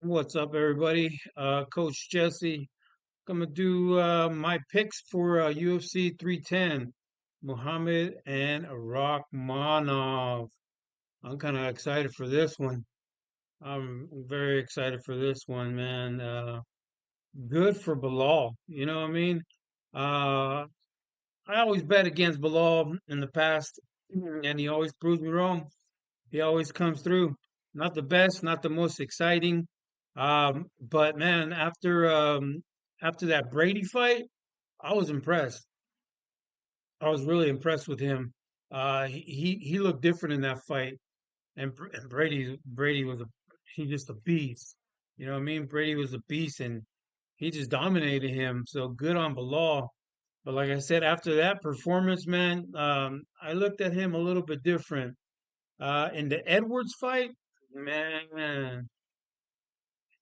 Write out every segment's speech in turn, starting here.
What's up, everybody? Coach Jesse. I'm gonna do my picks for UFC 310, Muhammad and Rakhmonov. I'm kind of excited for this one. I'm very excited for this one, man. Good for Bilal. You know what I mean? Uh, I always bet against Bilal in the past, and he always proves me wrong. He always comes through. Not the best, not the most exciting. But man, after that Brady fight, I was impressed. I was really impressed with him. He looked different in that fight, and Brady was he just a beast. You know what I mean? Brady was a beast, and he just dominated him. So good on Bilal. But like I said, after that performance, man, I looked at him a little bit different. In the Edwards fight, man,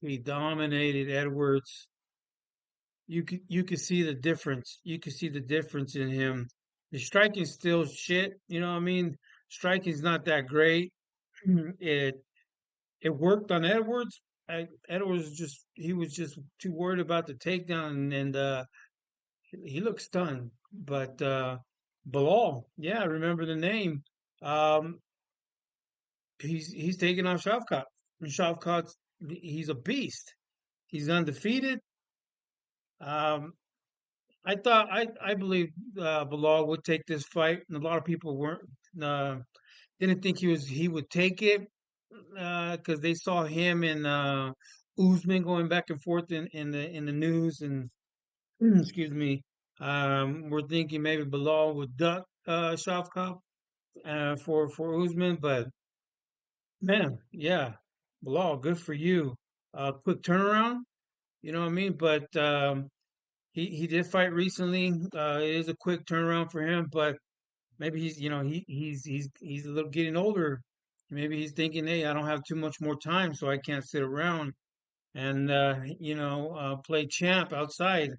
he dominated Edwards. You could see the difference. You could see the difference in him. The striking's still shit. You know what I mean? Striking's not that great. It it worked on Edwards. Edwards just he was just too worried about the takedown, and he looked stunned. But Bilal, yeah, I remember the name. Um, he's taking on Shavkat. And Shavkat's he's a beast. He's undefeated. Um, I believe Bilal would take this fight, and a lot of people weren't uh, didn't think he would take it because they saw him and Usman going back and forth in the news and excuse me. We're thinking maybe Bilal would duck Shavkat for Usman, but man, yeah, Bilal, good for you. Quick turnaround, you know what I mean? But he did fight recently. It is a quick turnaround for him, but maybe he's a little getting older. Maybe he's thinking, hey, I don't have too much more time, so I can't sit around and play champ outside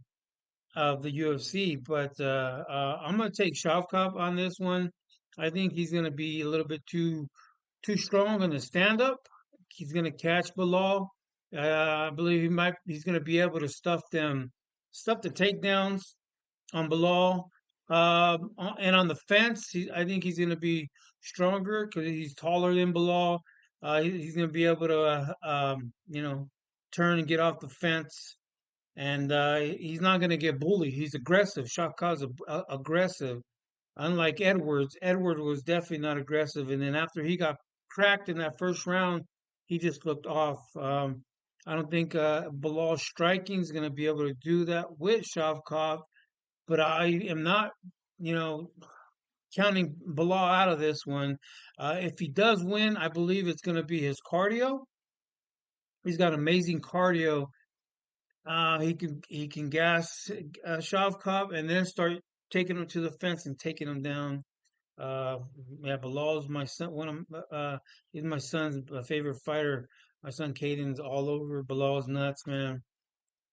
of the UFC. But I'm gonna take Shavkat on this one. I think he's gonna be a little bit too strong in the stand up. He's gonna catch Bilal. I believe he's gonna be able to stuff the takedowns on Bilal. And on the fence, I think he's going to be stronger because he's taller than Bilal. He's going to be able to, turn and get off the fence. And he's not going to get bullied. He's aggressive. Shafkat's aggressive. Unlike Edwards, Edwards was definitely not aggressive. And then after he got cracked in that first round, he just looked off. I don't think Bilal striking is going to be able to do that with Shavkat, but I am not, you know, counting Bilal out of this one. If he does win, I believe it's going to be his cardio. He's got amazing cardio. He can gas Shavkat and then start taking him to the fence and taking him down. Uh, yeah, Bilal is my son. He's my son's favorite fighter. My son Caden's all over Bilal's nuts, man.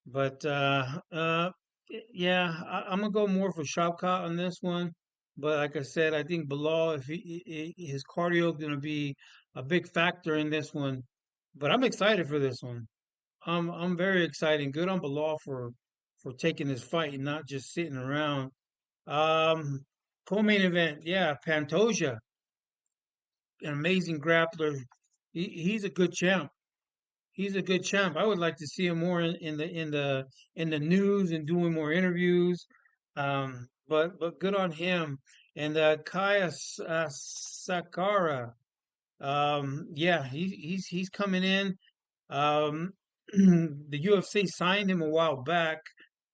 But yeah, I'm gonna go more for Shavkat on this one. But like I said, I think Bilal, if his cardio is gonna be a big factor in this one. But I'm excited for this one. I'm very excited. Good on Bilal for taking this fight and not just sitting around. Um, Co-main event, yeah, Pantoja, an amazing grappler. He's a good champ. He's a good champ. I would like to see him more in the news and doing more interviews. But good on him. And Kaya Sakara, yeah, he's coming in. Um, the UFC signed him a while back,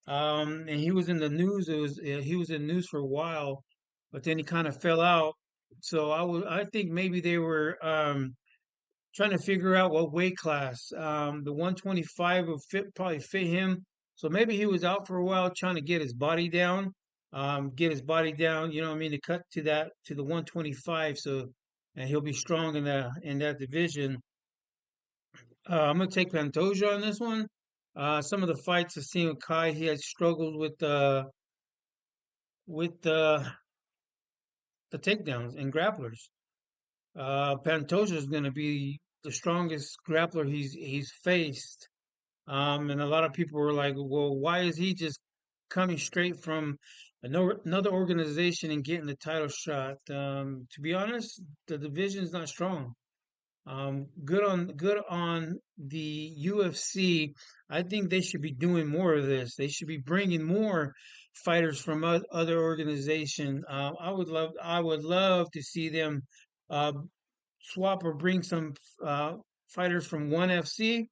and he was in the news. He was in the news for a while, but then he kind of fell out. So I think maybe they were trying to figure out what weight class. The 125 would probably fit him. So maybe he was out for a while trying to get his body down, you know what I mean, to cut to the 125 so and he'll be strong in that division. I'm gonna take Pantoja on this one. Some of the fights I've seen with Kai, he had struggled with the takedowns and grapplers. Pantoja is going to be the strongest grappler he's faced. And a lot of people were like, well, why is he just coming straight from another organization and getting the title shot? To be honest, the division is not strong. Good on the UFC. I think they should be doing more of this. They should be bringing more fighters from other organizations. I would love to see them uh, swap or bring some fighters from ONE FC.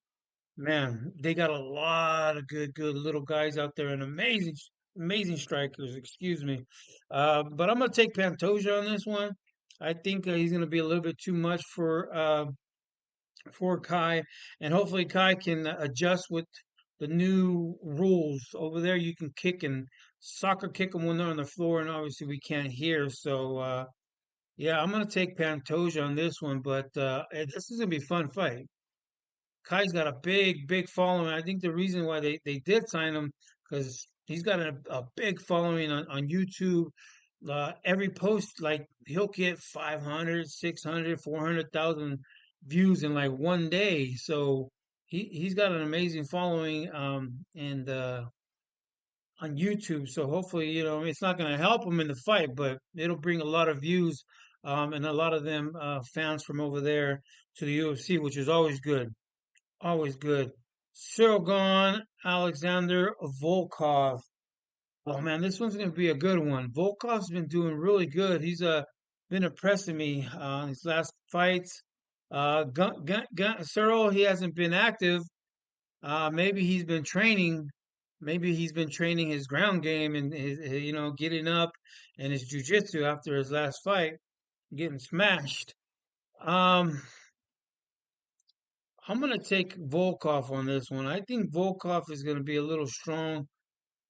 Man, they got a lot of good little guys out there and amazing strikers. Excuse me, but I'm gonna take Pantoja on this one. I think he's gonna be a little bit too much for Kai, and hopefully Kai can adjust with the new rules over there. You can kick and soccer kick them when they're on the floor, and obviously we can't hear. So yeah, I'm gonna take Pantoja on this one, but this is gonna be a fun fight. Kai's got a big following. I think the reason why they did sign him because he's got a big following on YouTube. Every post, like he'll get 500, 600, 400,000 views in like one day. So he's got an amazing following and on YouTube. So hopefully, it's not going to help him in the fight, but it'll bring a lot of views and a lot of them fans from over there to the UFC, which is always good. Always good. Shogun Alexander Volkov. Oh man, this one's gonna be a good one. Volkov's been doing really good. He's been impressing me in his last fights. Cyril, he hasn't been active. Maybe he's been training. Maybe he's been training his ground game and getting up and his jujitsu after his last fight, getting smashed. Um, I'm gonna take Volkov on this one. I think Volkov is gonna be a little strong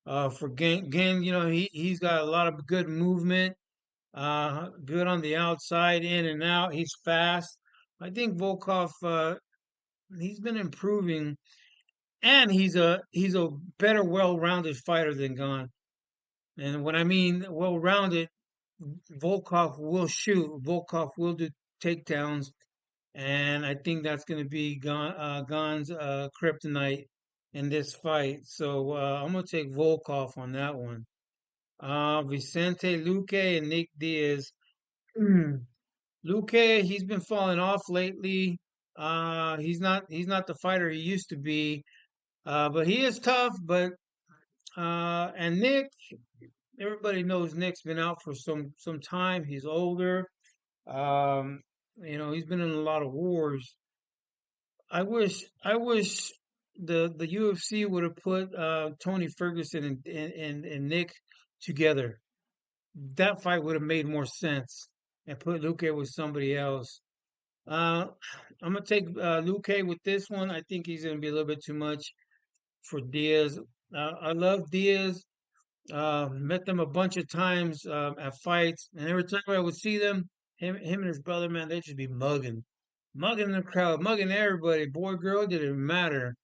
for Gang. He's got a lot of good movement, good on the outside, in and out. He's fast. I think Volkov he's been improving, and he's a better, well-rounded fighter than Gane. And when I mean well-rounded, Volkov will shoot. Volkov will do takedowns and I think that's going to be Gon's kryptonite in this fight. So I'm going to take Volkov on that one. Vicente Luque and Nick Diaz. Luque, he's been falling off lately. He's not the fighter he used to be. But he is tough. But and Nick, everybody knows Nick's been out for some time. He's older. Um, he's been in a lot of wars. I wish the UFC would have put Tony Ferguson and Nick together. That fight would have made more sense and put Luque with somebody else. Uh, I'm gonna take Luque with this one. I think he's gonna be a little bit too much for Diaz. I love Diaz. Met them a bunch of times at fights, and every time I would see them, him and his brother, man, they'd just be mugging the crowd, mugging everybody, boy, girl, didn't matter.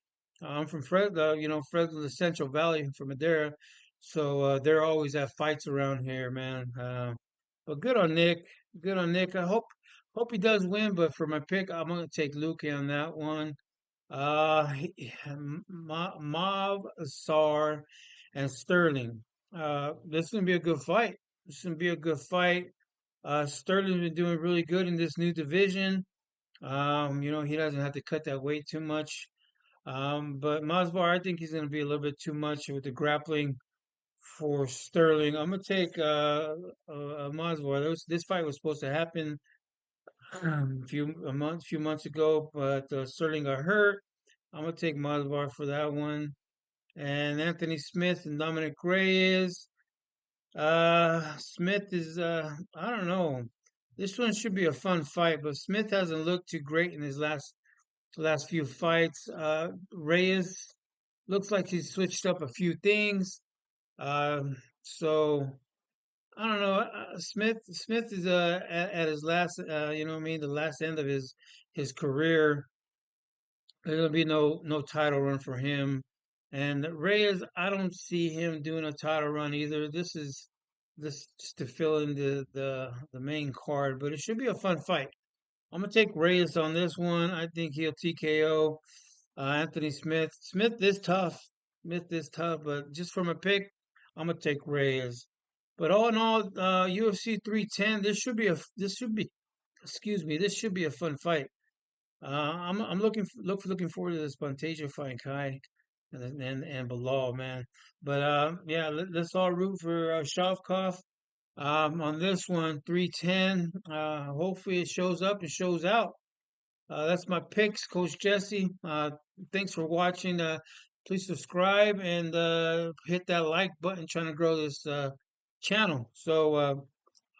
I'm from Fresno, Fresno, the Central Valley from Madera, so they're always at fights around here, man. But good on Nick, good on Nick. I hope he does win, but for my pick, I'm gonna take Luque on that one. Mav Sar and Sterling. This is gonna be a good fight. This is gonna be a good fight. Sterling's been doing really good in this new division. He doesn't have to cut that weight too much. But Masvar, I think he's going to be a little bit too much with the grappling for Sterling. I'm going to take Masvar. This fight was supposed to happen few months ago, but Sterling got hurt. I'm going to take Masvar for that one. And Anthony Smith and Dominic Reyes. Smith is I don't know. This one should be a fun fight, but Smith hasn't looked too great in his last few fights. Reyes looks like he's switched up a few things. So I don't know. Smith is at his last, what I mean, the last end of his career. There's gonna be no title run for him. And Reyes, I don't see him doing a title run either. This just to fill in the main card, but it should be a fun fight. I'm gonna take Reyes on this one. I think he'll TKO Anthony Smith. Smith is tough. Smith is tough, but just from a pick, I'm gonna take Reyes. But all in all, UFC 310. Excuse me. This should be a fun fight. I'm looking forward to this Pantoja fight, Kai, and Bilal, man. But yeah, let's all root for Shavkov. On this one, 310. Hopefully it shows up and shows out. That's my picks, Coach Jesse. Thanks for watching. Please subscribe and hit that like button. Trying to grow this channel. So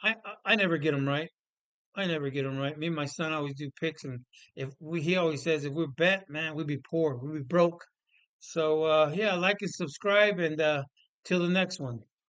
I never get them right. I never get them right. Me and my son always do picks, and he always says if we're bet, man, we'd be poor, we'd be broke. So yeah, like and subscribe, and till the next one.